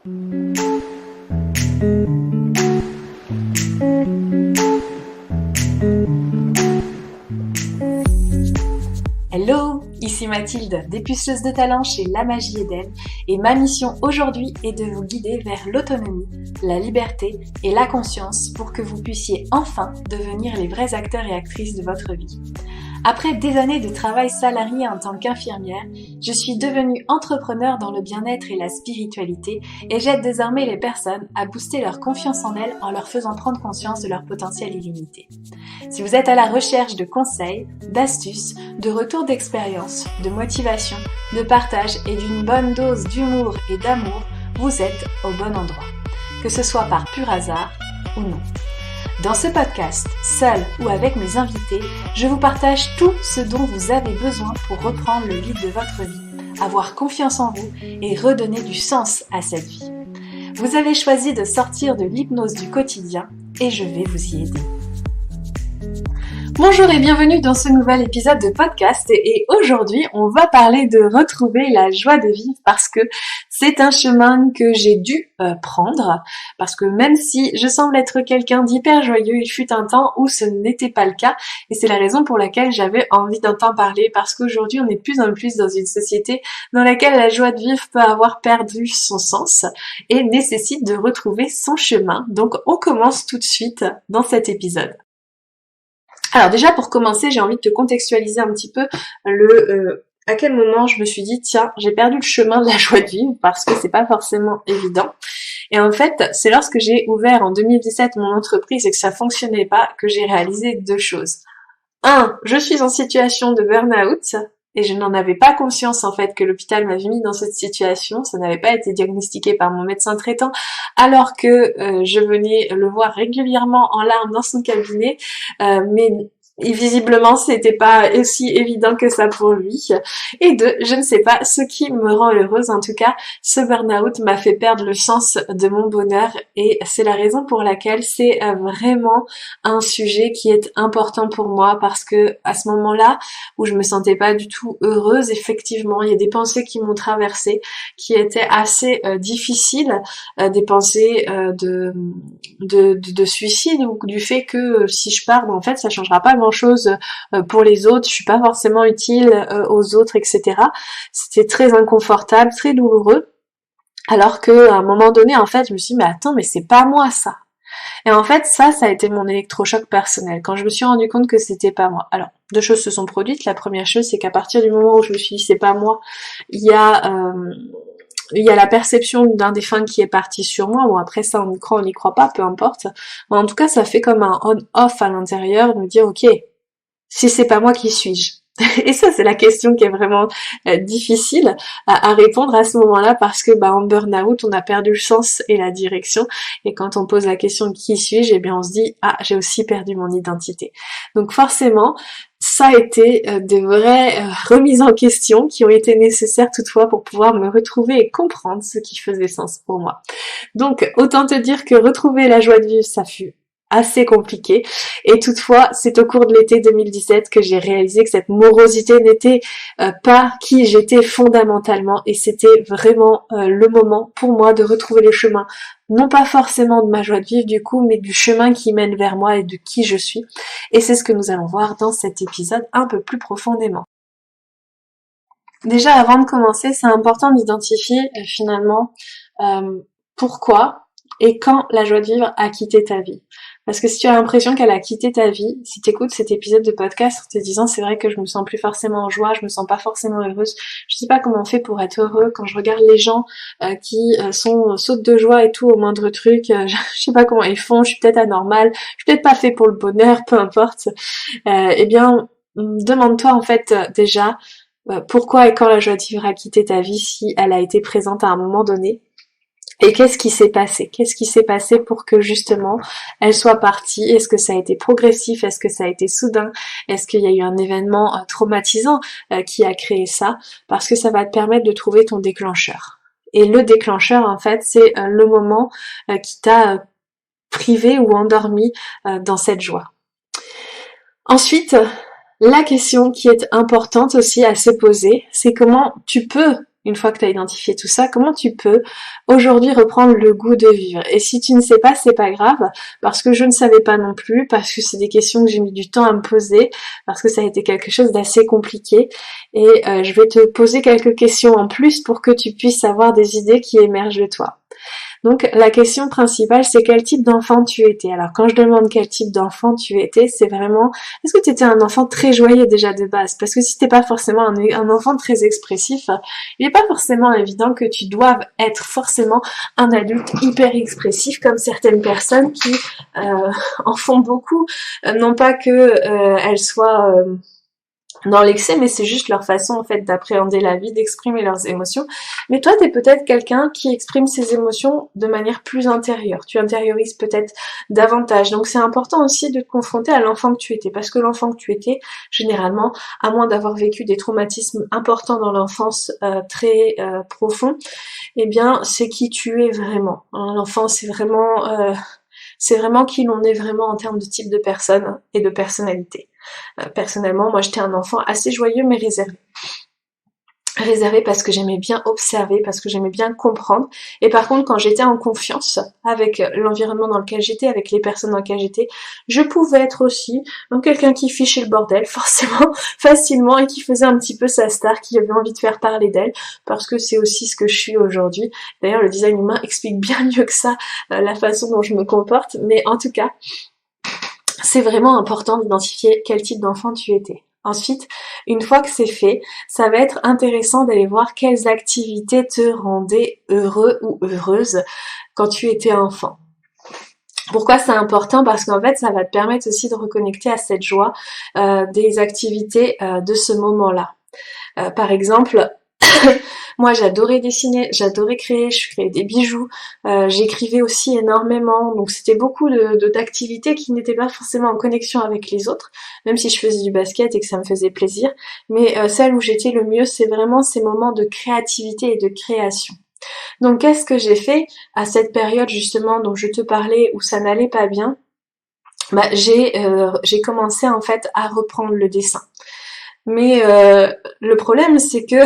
Hello, ici Mathilde, dépuceuse de talent chez La Magie Eden, et ma mission aujourd'hui est de vous guider vers l'autonomie, la liberté et la conscience pour que vous puissiez enfin devenir les vrais acteurs et actrices de votre vie. Après des années de travail salarié en tant qu'infirmière, je suis devenue entrepreneur dans le bien-être et la spiritualité et j'aide désormais les personnes à booster leur confiance en elles en leur faisant prendre conscience de leur potentiel illimité. Si vous êtes à la recherche de conseils, d'astuces, de retours d'expérience, de motivation, de partage et d'une bonne dose d'humour et d'amour, vous êtes au bon endroit, que ce soit par pur hasard ou non. Dans ce podcast, seul ou avec mes invités, je vous partage tout ce dont vous avez besoin pour reprendre le lead de votre vie, avoir confiance en vous et redonner du sens à cette vie. Vous avez choisi de sortir de l'hypnose du quotidien et je vais vous y aider. Bonjour et bienvenue dans ce nouvel épisode de podcast et aujourd'hui on va parler de retrouver la joie de vivre parce que c'est un chemin que j'ai dû prendre parce que même si je semble être quelqu'un d'hyper joyeux, il fut un temps où ce n'était pas le cas et c'est la raison pour laquelle j'avais envie d'en parler parce qu'aujourd'hui on est de plus en plus dans une société dans laquelle la joie de vivre peut avoir perdu son sens et nécessite de retrouver son chemin. Donc on commence tout de suite dans cet épisode. Alors déjà pour commencer, j'ai envie de te contextualiser un petit peu à quel moment je me suis dit tiens, j'ai perdu le chemin de la joie de vivre parce que c'est pas forcément évident. Et en fait, c'est lorsque j'ai ouvert en 2017 mon entreprise et que ça fonctionnait pas que j'ai réalisé deux choses. Un, je suis en situation de burn-out et je n'en avais pas conscience en fait que l'hôpital m'avait mis dans cette situation, ça n'avait pas été diagnostiqué par mon médecin traitant alors que je venais le voir régulièrement en larmes dans son cabinet, mais visiblement c'était pas aussi évident que ça pour lui. Et deux, je ne sais pas ce qui me rend heureuse, en tout cas ce burn-out m'a fait perdre le sens de mon bonheur et c'est la raison pour laquelle c'est vraiment un sujet qui est important pour moi parce que à ce moment-là où je me sentais pas du tout heureuse, effectivement il y a des pensées qui m'ont traversée qui étaient assez difficiles, des pensées de suicide ou du fait que si je pars, en fait ça changera pas grand-chose pour les autres, je suis pas forcément utile aux autres, etc. C'était très inconfortable, très douloureux, alors que à un moment donné, en fait, je me suis dit, mais attends, mais c'est pas moi ça. Et en fait, ça a été mon électrochoc personnel, quand je me suis rendu compte que c'était pas moi. Alors, deux choses se sont produites. La première chose, c'est qu'à partir du moment où je me suis dit, c'est pas moi, il y a la perception d'un défunt qui est parti sur moi. Bon, après ça, on y croit, on n'y croit pas, peu importe. Mais en tout cas, ça fait comme un on-off à l'intérieur, de me dire, ok, si c'est pas moi, qui suis-je? Et ça, c'est la question qui est vraiment difficile à répondre à ce moment-là parce que en burn-out, on a perdu le sens et la direction. Et quand on pose la question qui suis-je, eh bien on se dit ah, j'ai aussi perdu mon identité. Donc forcément, ça a été de vraies remises en question qui ont été nécessaires toutefois pour pouvoir me retrouver et comprendre ce qui faisait sens pour moi. Donc autant te dire que retrouver la joie de vivre, ça fut assez compliqué et toutefois c'est au cours de l'été 2017 que j'ai réalisé que cette morosité n'était pas qui j'étais fondamentalement et c'était vraiment le moment pour moi de retrouver le chemin, non pas forcément de ma joie de vivre du coup, mais du chemin qui mène vers moi et de qui je suis, et c'est ce que nous allons voir dans cet épisode un peu plus profondément. Déjà avant de commencer, c'est important d'identifier finalement pourquoi et quand la joie de vivre a quitté ta vie. Parce que si tu as l'impression qu'elle a quitté ta vie, si tu écoutes cet épisode de podcast en te disant c'est vrai que je me sens plus forcément en joie, je me sens pas forcément heureuse, je sais pas comment on fait pour être heureux quand je regarde les gens qui sautent de joie et tout au moindre truc, je sais pas comment ils font, je suis peut-être anormale, je suis peut-être pas fait pour le bonheur, peu importe. Eh bien, demande-toi en fait déjà pourquoi et quand la joie de vivre a quitté ta vie si elle a été présente à un moment donné. Et qu'est-ce qui s'est passé? Qu'est-ce qui s'est passé pour que justement elle soit partie? Est-ce que ça a été progressif? Est-ce que ça a été soudain? Est-ce qu'il y a eu un événement traumatisant qui a créé ça? Parce que ça va te permettre de trouver ton déclencheur. Et le déclencheur, en fait, c'est le moment qui t'a privé ou endormi dans cette joie. Ensuite, la question qui est importante aussi à se poser, c'est comment tu peux une fois que tu as identifié tout ça, comment tu peux aujourd'hui reprendre le goût de vivre? Et si tu ne sais pas, c'est pas grave, parce que je ne savais pas non plus, parce que c'est des questions que j'ai mis du temps à me poser, parce que ça a été quelque chose d'assez compliqué, et je vais te poser quelques questions en plus pour que tu puisses avoir des idées qui émergent de toi. Donc la question principale, c'est quel type d'enfant tu étais. Alors quand je demande quel type d'enfant tu étais, c'est vraiment, est-ce que tu étais un enfant très joyeux déjà de base? Parce que si t'es pas forcément un enfant très expressif, il n'est pas forcément évident que tu doives être forcément un adulte hyper expressif comme certaines personnes qui en font beaucoup. Non pas que elles soient dans l'excès, mais c'est juste leur façon en fait d'appréhender la vie, d'exprimer leurs émotions. Mais toi, t'es peut-être quelqu'un qui exprime ses émotions de manière plus intérieure. Tu intériorises peut-être davantage. Donc c'est important aussi de te confronter à l'enfant que tu étais, parce que l'enfant que tu étais, généralement, à moins d'avoir vécu des traumatismes importants dans l'enfance très profonds, eh bien c'est qui tu es vraiment. Hein, l'enfant, c'est vraiment qui l'on est vraiment en termes de type de personne et de personnalité. Personnellement, moi j'étais un enfant assez joyeux mais réservé. Réservé parce que j'aimais bien observer, parce que j'aimais bien comprendre. Et par contre, quand j'étais en confiance avec l'environnement dans lequel j'étais, avec les personnes dans lesquelles j'étais, je pouvais être aussi quelqu'un qui fichait le bordel, forcément, facilement, et qui faisait un petit peu sa star, qui avait envie de faire parler d'elle, parce que c'est aussi ce que je suis aujourd'hui. D'ailleurs, le design humain explique bien mieux que ça la façon dont je me comporte, mais en tout cas, c'est vraiment important d'identifier quel type d'enfant tu étais. Ensuite, une fois que c'est fait, ça va être intéressant d'aller voir quelles activités te rendaient heureux ou heureuse quand tu étais enfant. Pourquoi c'est important? Parce qu'en fait, ça va te permettre aussi de reconnecter à cette joie des activités de ce moment-là. Par exemple, moi j'adorais dessiner, j'adorais créer, je créais des bijoux, j'écrivais aussi énormément, donc c'était beaucoup d'activités qui n'étaient pas forcément en connexion avec les autres, même si je faisais du basket et que ça me faisait plaisir, mais celle où j'étais le mieux, c'est vraiment ces moments de créativité et de création. Donc qu'est-ce que j'ai fait à cette période justement dont je te parlais où ça n'allait pas bien? J'ai commencé en fait à reprendre le dessin. Mais le problème c'est que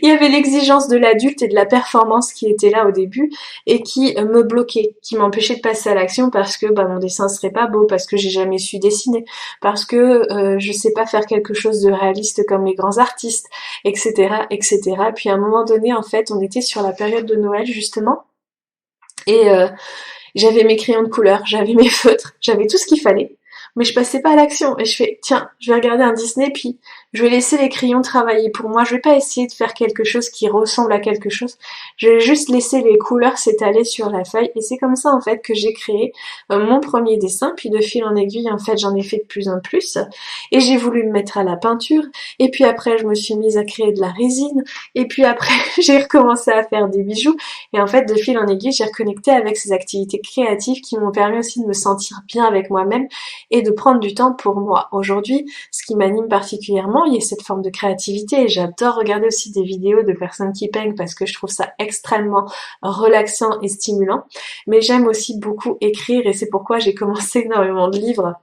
il y avait l'exigence de l'adulte et de la performance qui était là au début et qui me bloquait, qui m'empêchait de passer à l'action parce que mon dessin serait pas beau, parce que j'ai jamais su dessiner, parce que je sais pas faire quelque chose de réaliste comme les grands artistes, etc., etc. Puis à un moment donné, en fait, on était sur la période de Noël justement et j'avais mes crayons de couleur, j'avais mes feutres, j'avais tout ce qu'il fallait. Mais je passais pas à l'action et je fais tiens, je vais regarder un Disney puis je vais laisser les crayons travailler pour moi, je vais pas essayer de faire quelque chose qui ressemble à quelque chose, je vais juste laisser les couleurs s'étaler sur la feuille et c'est comme ça en fait que j'ai créé mon premier dessin, puis de fil en aiguille en fait j'en ai fait de plus en plus et j'ai voulu me mettre à la peinture et puis après je me suis mise à créer de la résine et puis après j'ai recommencé à faire des bijoux et en fait de fil en aiguille j'ai reconnecté avec ces activités créatives qui m'ont permis aussi de me sentir bien avec moi-même et de prendre du temps pour moi. Aujourd'hui, ce qui m'anime particulièrement, il y a cette forme de créativité et j'adore regarder aussi des vidéos de personnes qui peignent parce que je trouve ça extrêmement relaxant et stimulant. Mais j'aime aussi beaucoup écrire et c'est pourquoi j'ai commencé énormément de livres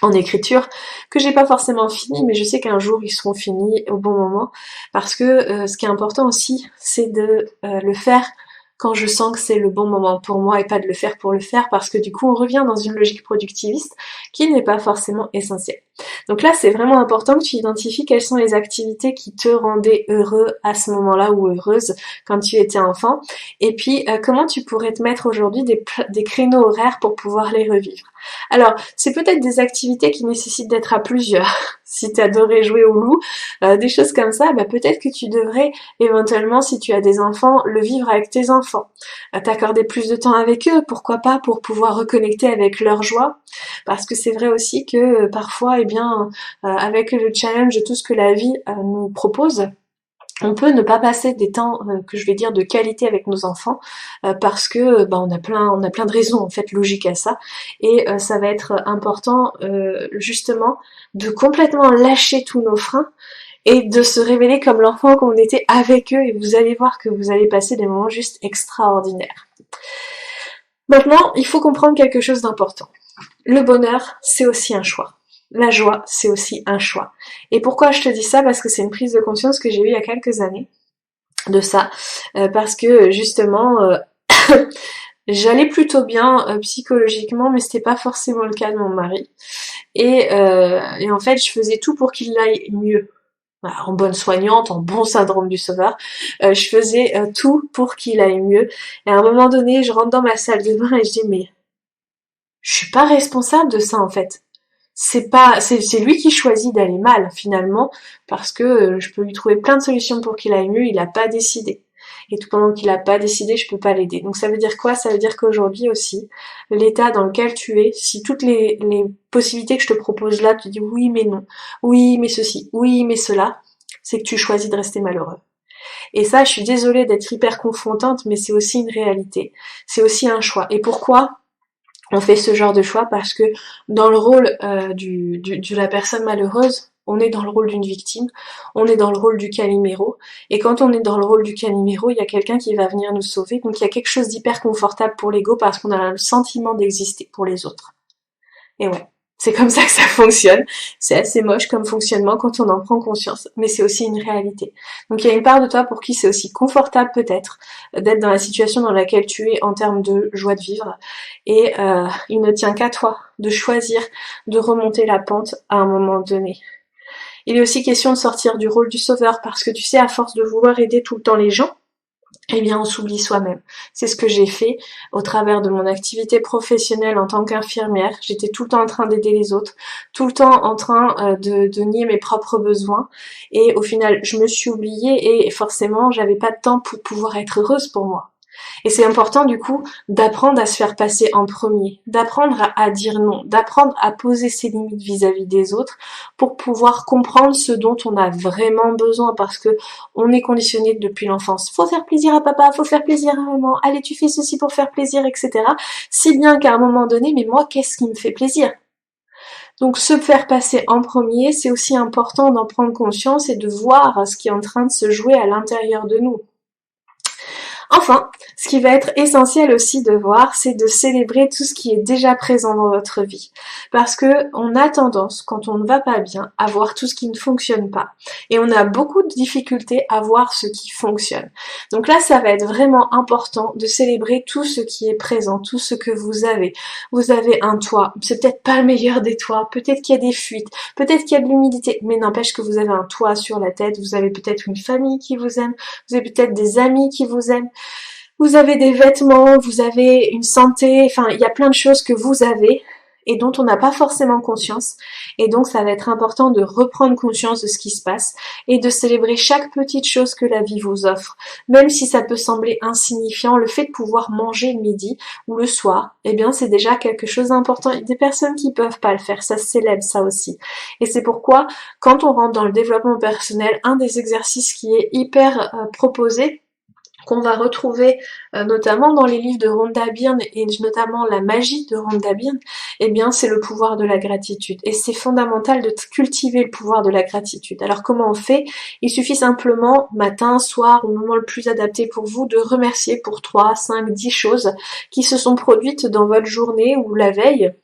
en écriture que j'ai pas forcément fini, mais je sais qu'un jour ils seront finis au bon moment parce que ce qui est important aussi, c'est de le faire quand je sens que c'est le bon moment pour moi et pas de le faire pour le faire parce que du coup on revient dans une logique productiviste qui n'est pas forcément essentielle. Donc là c'est vraiment important que tu identifies quelles sont les activités qui te rendaient heureux à ce moment-là ou heureuse quand tu étais enfant et puis comment tu pourrais te mettre aujourd'hui des créneaux horaires pour pouvoir les revivre. Alors, c'est peut-être des activités qui nécessitent d'être à plusieurs. Si tu adorais jouer au loup, des choses comme ça, peut-être que tu devrais éventuellement, si tu as des enfants, le vivre avec tes enfants. T'accorder plus de temps avec eux, pourquoi pas, pour pouvoir reconnecter avec leur joie. Parce que c'est vrai aussi que parfois, avec le challenge de tout ce que la vie nous propose, on peut ne pas passer des temps que je vais dire de qualité avec nos enfants parce que on a plein de raisons en fait logiques à ça et ça va être important justement de complètement lâcher tous nos freins et de se révéler comme l'enfant qu'on était avec eux et vous allez voir que vous allez passer des moments juste extraordinaires. Maintenant, il faut comprendre quelque chose d'important. Le bonheur, c'est aussi un choix. La joie, c'est aussi un choix. Et pourquoi je te dis ça? Parce que c'est une prise de conscience que j'ai eue il y a quelques années. de ça, parce que justement, j'allais plutôt bien psychologiquement, mais c'était pas forcément le cas de mon mari. Et en fait, je faisais tout pour qu'il aille mieux. Voilà, en bonne soignante, en bon syndrome du sauveur, je faisais tout pour qu'il aille mieux. Et à un moment donné, je rentre dans ma salle de bain et je dis mais je suis pas responsable de ça en fait. C'est lui qui choisit d'aller mal finalement parce que je peux lui trouver plein de solutions pour qu'il aille mieux, il a pas décidé. Et tout pendant qu'il a pas décidé, je peux pas l'aider. Donc ça veut dire quoi? Ça veut dire qu'aujourd'hui aussi, l'état dans lequel tu es, si toutes les possibilités que je te propose là, tu dis oui mais non, oui mais ceci, oui mais cela, c'est que tu choisis de rester malheureux. Et ça, je suis désolée d'être hyper confrontante, mais c'est aussi une réalité. C'est aussi un choix. Et pourquoi on fait ce genre de choix? Parce que dans le rôle de la personne malheureuse, on est dans le rôle d'une victime, on est dans le rôle du Calimero, et quand on est dans le rôle du Calimero, il y a quelqu'un qui va venir nous sauver, donc il y a quelque chose d'hyper confortable pour l'ego parce qu'on a le sentiment d'exister pour les autres. Et ouais, c'est comme ça que ça fonctionne. C'est assez moche comme fonctionnement quand on en prend conscience, mais c'est aussi une réalité. Donc il y a une part de toi pour qui c'est aussi confortable peut-être d'être dans la situation dans laquelle tu es en termes de joie de vivre, et il ne tient qu'à toi de choisir de remonter la pente à un moment donné. Il est aussi question de sortir du rôle du sauveur parce que tu sais, à force de vouloir aider tout le temps les gens, eh bien on s'oublie soi-même. C'est ce que j'ai fait au travers de mon activité professionnelle en tant qu'infirmière. J'étais tout le temps en train d'aider les autres, tout le temps en train de nier mes propres besoins, et au final je me suis oubliée et forcément j'avais pas de temps pour pouvoir être heureuse pour moi. Et c'est important du coup d'apprendre à se faire passer en premier, d'apprendre à dire non, d'apprendre à poser ses limites vis-à-vis des autres pour pouvoir comprendre ce dont on a vraiment besoin, parce que on est conditionné depuis l'enfance. Faut faire plaisir à papa, faut faire plaisir à maman, allez tu fais ceci pour faire plaisir, etc. Si bien qu'à un moment donné, mais moi qu'est-ce qui me fait plaisir? Donc se faire passer en premier, c'est aussi important d'en prendre conscience et de voir ce qui est en train de se jouer à l'intérieur de nous. Enfin, ce qui va être essentiel aussi de voir, c'est de célébrer tout ce qui est déjà présent dans votre vie. Parce que on a tendance, quand on ne va pas bien, à voir tout ce qui ne fonctionne pas. Et on a beaucoup de difficultés à voir ce qui fonctionne. Donc là, ça va être vraiment important de célébrer tout ce qui est présent, tout ce que vous avez. Vous avez un toit, c'est peut-être pas le meilleur des toits, peut-être qu'il y a des fuites, peut-être qu'il y a de l'humidité, mais n'empêche que vous avez un toit sur la tête, vous avez peut-être une famille qui vous aime, vous avez peut-être des amis qui vous aiment. Vous avez des vêtements, vous avez une santé, enfin il y a plein de choses que vous avez et dont on n'a pas forcément conscience. Et donc ça va être important de reprendre conscience de ce qui se passe et de célébrer chaque petite chose que la vie vous offre. Même si ça peut sembler insignifiant, le fait de pouvoir manger le midi ou le soir, eh bien c'est déjà quelque chose d'important. Il y a des personnes qui peuvent pas le faire, ça se célèbre ça aussi. Et c'est pourquoi quand on rentre dans le développement personnel, un des exercices qui est hyper proposé, qu'on va retrouver notamment dans les livres de Rhonda Byrne et notamment la magie de Rhonda Byrne, eh bien c'est le pouvoir de la gratitude. Et c'est fondamental de cultiver le pouvoir de la gratitude. Alors comment on fait? Il suffit simplement, matin, soir, au moment le plus adapté pour vous, de remercier pour 3, 5, 10 choses qui se sont produites dans votre journée ou la veille,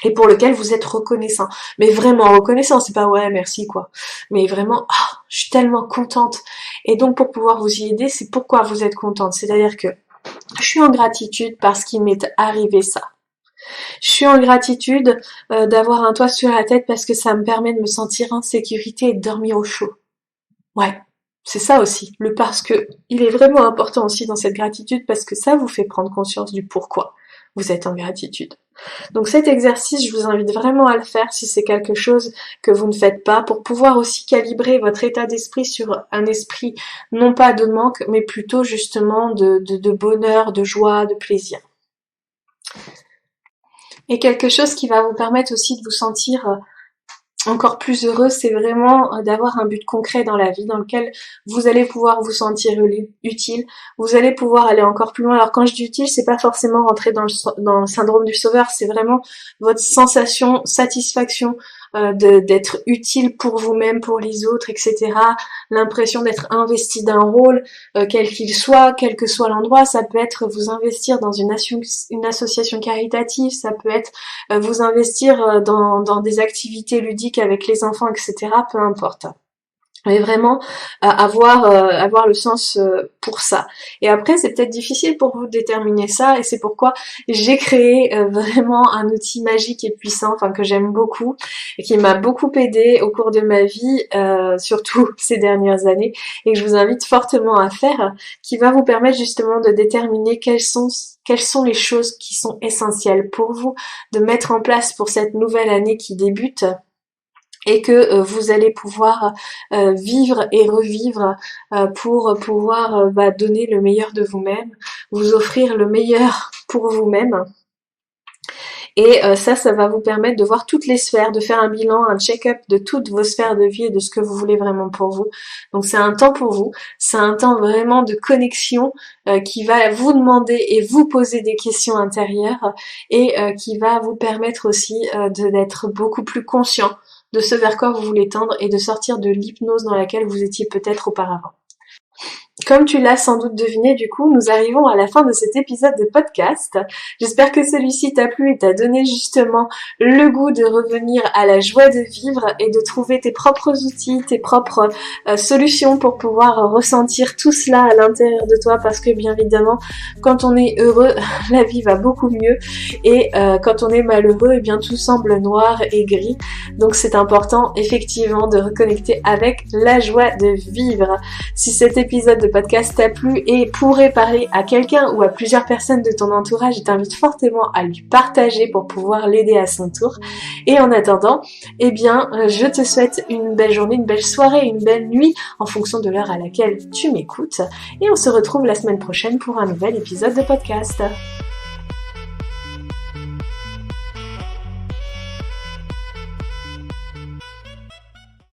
et pour lequel vous êtes reconnaissant. Mais vraiment reconnaissant, c'est pas ouais merci quoi. Mais vraiment, ah, je suis tellement contente. Et donc pour pouvoir vous y aider, c'est pourquoi vous êtes contente. C'est-à-dire que je suis en gratitude parce qu'il m'est arrivé ça. Je suis en gratitude d'avoir un toit sur la tête parce que ça me permet de me sentir en sécurité et de dormir au chaud. Ouais, c'est ça aussi. Le parce que, il est vraiment important aussi dans cette gratitude parce que ça vous fait prendre conscience du pourquoi vous êtes en gratitude. Donc cet exercice, je vous invite vraiment à le faire si c'est quelque chose que vous ne faites pas, pour pouvoir aussi calibrer votre état d'esprit sur un esprit non pas de manque, mais plutôt justement de bonheur, de joie, de plaisir. Et quelque chose qui va vous permettre aussi de vous sentir encore plus heureux, c'est vraiment d'avoir un but concret dans la vie dans lequel vous allez pouvoir vous sentir utile, vous allez pouvoir aller encore plus loin. Alors quand je dis utile, c'est pas forcément rentrer dans le syndrome du sauveur, c'est vraiment votre sensation, satisfaction d'être utile pour vous-même, pour les autres, etc. L'impression d'être investi d'un rôle, quel qu'il soit, quel que soit l'endroit. Ça peut être vous investir dans une association caritative, ça peut être vous investir dans des activités ludiques avec les enfants, etc. Peu importe. Mais vraiment avoir le sens pour ça. Et après, c'est peut-être difficile pour vous de déterminer ça, et c'est pourquoi j'ai créé vraiment un outil magique et puissant, enfin que j'aime beaucoup, et qui m'a beaucoup aidé au cours de ma vie, surtout ces dernières années, et que je vous invite fortement à faire, qui va vous permettre justement de déterminer quelles sont les choses qui sont essentielles pour vous, de mettre en place pour cette nouvelle année qui débute, et que vous allez pouvoir vivre et revivre pour pouvoir donner le meilleur de vous-même, vous offrir le meilleur pour vous-même. Et ça va vous permettre de voir toutes les sphères, de faire un bilan, un check-up de toutes vos sphères de vie et de ce que vous voulez vraiment pour vous. Donc c'est un temps pour vous, c'est un temps vraiment de connexion qui va vous demander et vous poser des questions intérieures, et qui va vous permettre aussi d'être beaucoup plus conscient de ce vers quoi vous voulez tendre et de sortir de l'hypnose dans laquelle vous étiez peut-être auparavant. Comme tu l'as sans doute deviné, du coup, nous arrivons à la fin de cet épisode de podcast. J'espère que celui-ci t'a plu et t'a donné justement le goût de revenir à la joie de vivre et de trouver tes propres outils, tes propres solutions pour pouvoir ressentir tout cela à l'intérieur de toi, parce que bien évidemment, quand on est heureux, la vie va beaucoup mieux, et quand on est malheureux, eh bien tout semble noir et gris. Donc c'est important effectivement de reconnecter avec la joie de vivre. Si cet épisode de podcast t'a plu et pourrait parler à quelqu'un ou à plusieurs personnes de ton entourage, je t'invite fortement à lui partager pour pouvoir l'aider à son tour. Et en attendant, eh bien, je te souhaite une belle journée, une belle soirée, une belle nuit en fonction de l'heure à laquelle tu m'écoutes. Et on se retrouve la semaine prochaine pour un nouvel épisode de podcast.